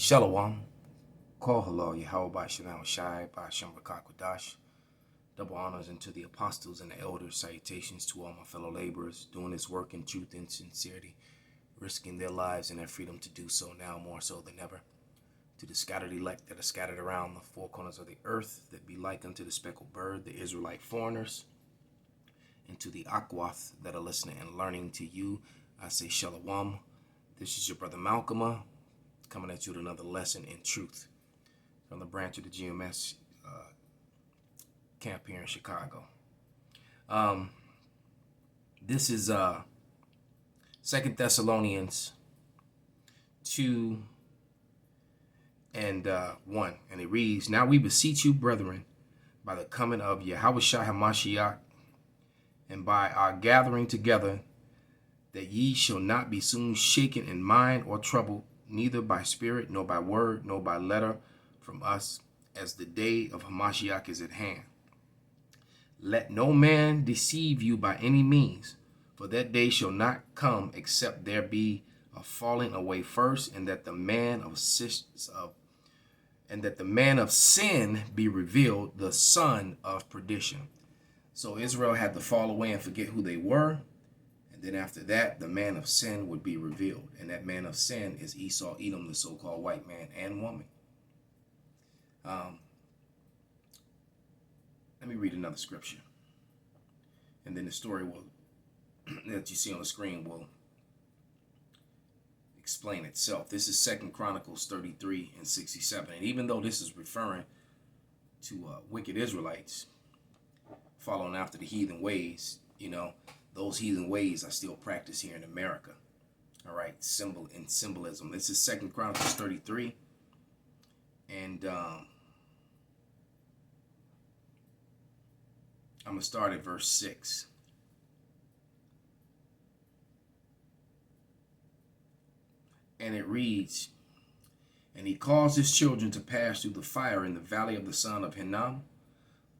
Shalom. Call hello, Yahweh Shalom Shai, Basham Rakakwadash. Double honors unto the apostles and the elders. Salutations to all my fellow laborers, doing this work in truth and sincerity, risking their lives and their freedom to do so now more so than ever. To the scattered elect that are scattered around the four corners of the earth, that be like unto the speckled bird, the Israelite foreigners, and to the Akwath that are listening and learning to you, I say Shalom. This is your brother Malcolm, coming at you with another lesson in truth from the branch of the GMS camp here in Chicago. This is 2 Thessalonians 2 and 1, and it reads, "Now we beseech you, brethren, by the coming of Yahushua HaMashiach, and by our gathering together, that ye shall not be soon shaken in mind or troubled, neither by spirit, nor by word, nor by letter from us, as the day of Hamashiach is at hand. Let no man deceive you by any means, for that day shall not come except there be a falling away first, and that the man of sin be revealed, the son of perdition." So Israel had to fall away and forget who they were. And then after that, the man of sin would be revealed. And that man of sin is Esau, Edom, the so-called white man and woman. Let me read another scripture. And then the story that you see on the screen will explain itself. This is 2 Chronicles 33 and 67. And even though this is referring to wicked Israelites following after the heathen ways, those heathen ways are still practiced here in America. All right, symbolism. This is 2 Chronicles 33, and I'm gonna start at verse 6. And it reads, "And he caused his children to pass through the fire in the valley of the son of Hinnom.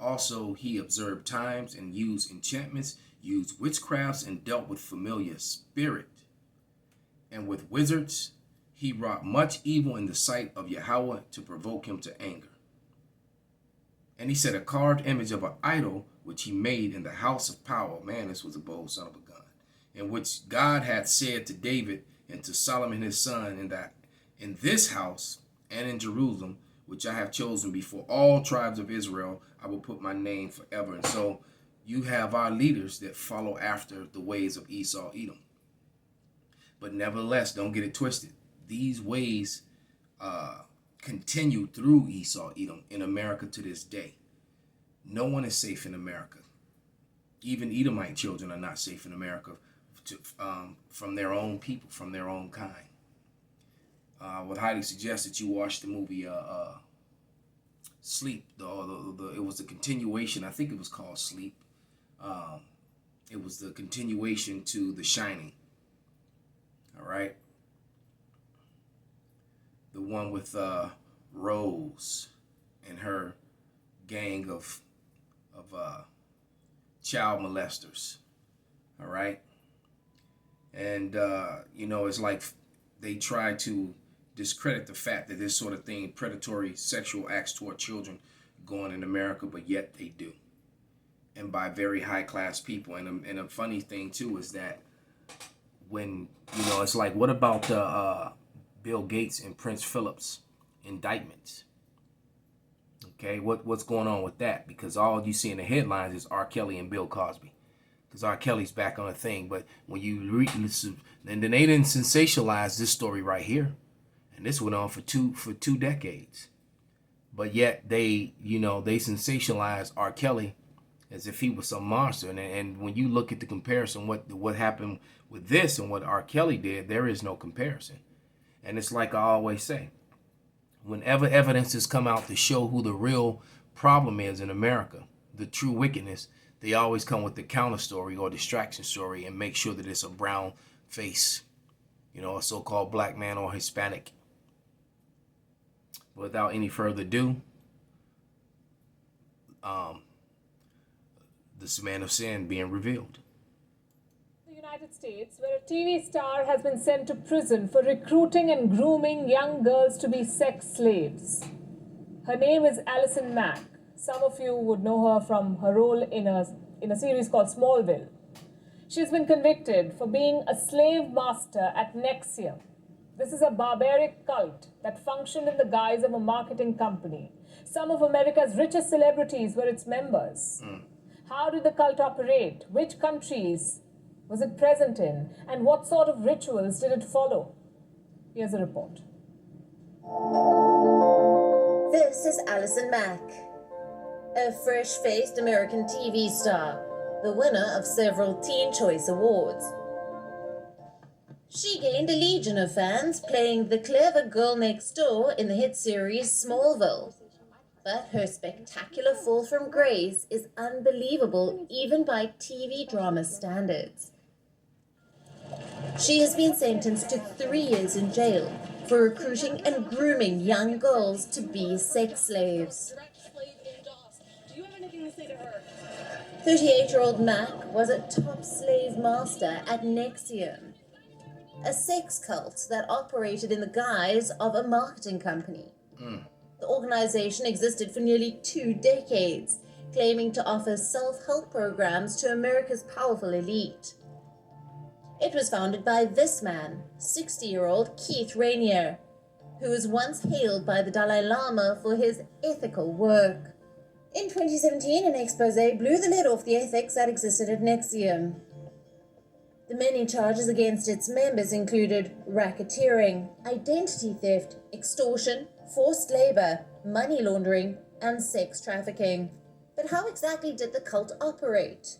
Also he observed times and used enchantments, used witchcrafts, and dealt with familiar spirit. And with wizards he wrought much evil in the sight of Yahweh to provoke him to anger. And he set a carved image of an idol, which he made in the house of power." Man, this was a bold son of a gun. "In which God had said to David and to Solomon his son, in this house and in Jerusalem, which I have chosen before all tribes of Israel, I will put my name forever." And so you have our leaders that follow after the ways of Esau, Edom. But nevertheless, don't get it twisted. These ways continue through Esau, Edom in America to this day. No one is safe in America. Even Edomite children are not safe in America from their own people, from their own kind. I would highly suggest that you watch the movie Sleep. It was the continuation. I think it was called Sleep. It was the continuation to The Shining. All right. The one with Rose and her gang of child molesters. All right. And, it's like they try to discredit the fact that this sort of thing, predatory sexual acts toward children, go on in America, but yet they do. And by very high class people. And a funny thing too is that when, it's like, what about Bill Gates and Prince Philip's indictments? Okay, what's going on with that? Because all you see in the headlines is R. Kelly and Bill Cosby. Because R. Kelly's back on a thing. But when you read, and then they didn't sensationalize this story right here. And this went on for two decades. But yet they sensationalized R. Kelly as if he was some monster. And when you look at the comparison, what happened with this and what R. Kelly did, there is no comparison. And it's like I always say, whenever evidence has come out to show who the real problem is in America, the true wickedness, they always come with the counter story or distraction story and make sure that it's a brown face, a so-called black man or Hispanic. Without any further ado, this man of sin being revealed. The United States, where a TV star has been sent to prison for recruiting and grooming young girls to be sex slaves. Her name is Allison Mack. Some of you would know her from her role in a series called Smallville. She's been convicted for being a slave master at NXIVM. This is a barbaric cult that functioned in the guise of a marketing company. Some of America's richest celebrities were its members. How did the cult operate? Which countries was it present in? And what sort of rituals did it follow? Here's a report. This is Allison Mack, a fresh-faced American TV star, the winner of several Teen Choice Awards. She gained a legion of fans playing the clever girl next door in the hit series Smallville. But her spectacular fall from grace is unbelievable even by TV drama standards. She has been sentenced to 3 years in jail for recruiting and grooming young girls to be sex slaves. 38-year-old Mack was a top slave master at NXIVM, a sex cult that operated in the guise of a marketing company. The organization existed for nearly 2 decades, claiming to offer self-help programs to America's powerful elite. It was founded by this man, 60-year-old Keith Rainier, who was once hailed by the Dalai Lama for his ethical work. In 2017, an expose blew the lid off the ethics that existed at NXIVM. The many charges against its members included racketeering, identity theft, extortion, forced labor, money laundering, and sex trafficking. But how exactly did the cult operate?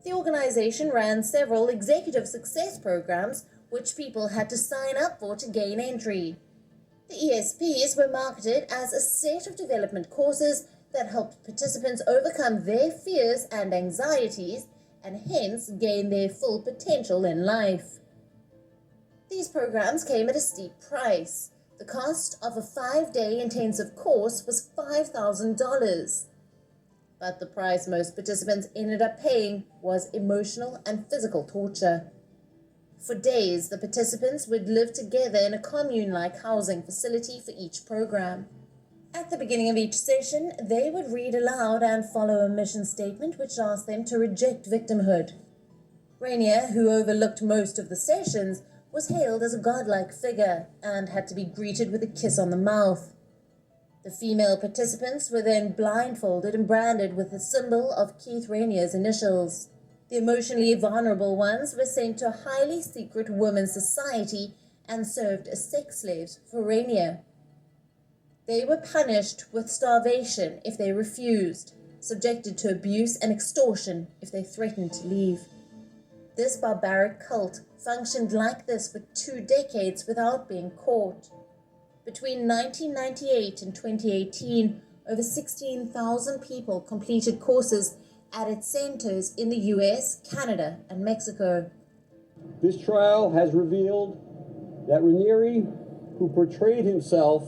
The organization ran several executive success programs which people had to sign up for to gain entry. The ESPs were marketed as a set of development courses that helped participants overcome their fears and anxieties and hence gain their full potential in life. These programs came at a steep price. The cost of a 5-day intensive course was $5,000. But the price most participants ended up paying was emotional and physical torture. For days, the participants would live together in a commune-like housing facility for each program. At the beginning of each session, they would read aloud and follow a mission statement which asked them to reject victimhood. Rainier, who overlooked most of the sessions, was hailed as a godlike figure and had to be greeted with a kiss on the mouth. The female participants were then blindfolded and branded with the symbol of Keith Rainier's initials. The emotionally vulnerable ones were sent to a highly secret women's society and served as sex slaves for Rainier. They were punished with starvation if they refused, subjected to abuse and extortion if they threatened to leave. This barbaric cult functioned like this for 2 decades without being caught. Between 1998 and 2018, over 16,000 people completed courses at its centers in the US, Canada, and Mexico. This trial has revealed that Raniere, who portrayed himself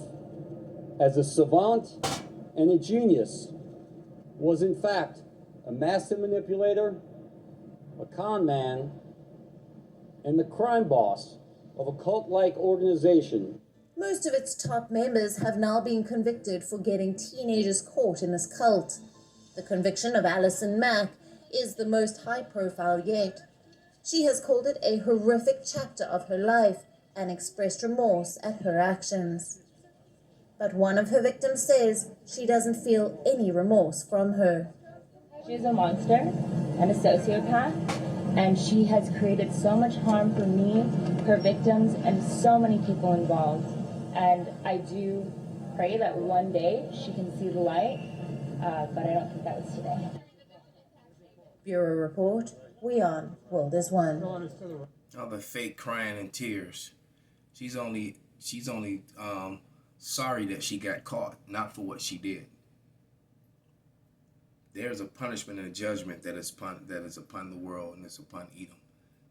as a savant and a genius, was in fact a master manipulator, a con man, and the crime boss of a cult-like organization. Most of its top members have now been convicted for getting teenagers caught in this cult. The conviction of Allison Mack is the most high-profile yet. She has called it a horrific chapter of her life and expressed remorse at her actions. But one of her victims says she doesn't feel any remorse from her. She's a monster and a sociopath, and she has created so much harm for me, her victims, and so many people involved. And I do pray that one day she can see the light, but I don't think that was today. Bureau Report, WION, World is One. All the fake crying and tears. She's only sorry that she got caught, not for what she did. There's a punishment and a judgment that is upon the world, and it's upon Edom.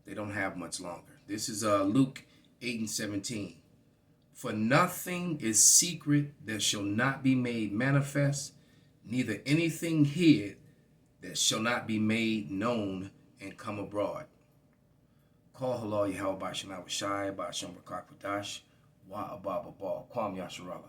They don't have much longer. This is Luke 8:17. For nothing is secret that shall not be made manifest, neither anything hid that shall not be made known and come abroad. Call halal Yahweh Bashana Washai Basham Rakakadash Wa Ababa Kwam Yasharala.